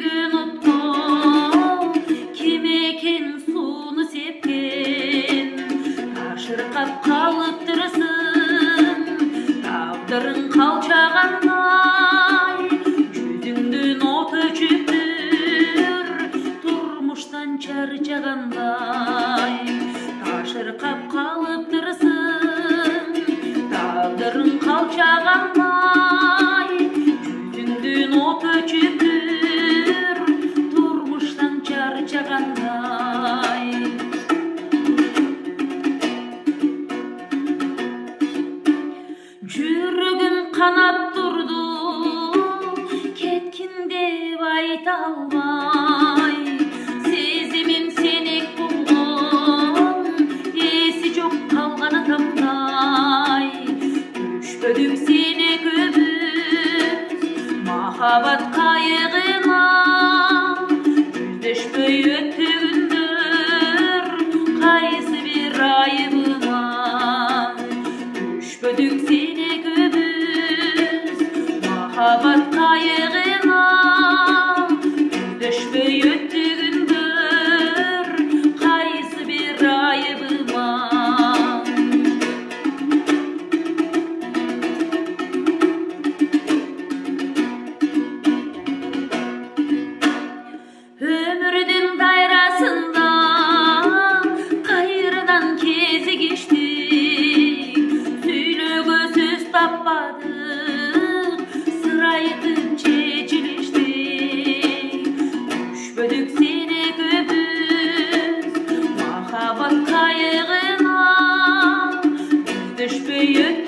Жүзүңдөн отко ким экен сууну сепкен, ташыркап калыптырсың тагдырың калчагандай. Жүзүңдөн от өчүптүр турмуштан чарчагандай, ташыркап калыптырсың тагдырың калчагандай. Жүзүңдөн от өчүптүр турмуштан чарчагандай. Жүрөгүм канап турду кеткин деп айта албай, сезимим сенек болгон эси жок калганы таптай. Түшпөдүк сени көбүз махабат кайыгына, жүздөшпөй өттү күндөр кайсы бир айыбыма. Түшпөдүк сени көбүз махабат кайыгына, жүздөшпөй өттү күндөр кайсы бир айыбыма. Өмүрдүн дайрасында кайрадан кезигиштик, сүйлөгө сөз таппадык, сыр айтып чечилиштик. Түшпөдүк сени көбүз махабат кайыгына, жүздөшпөй өттү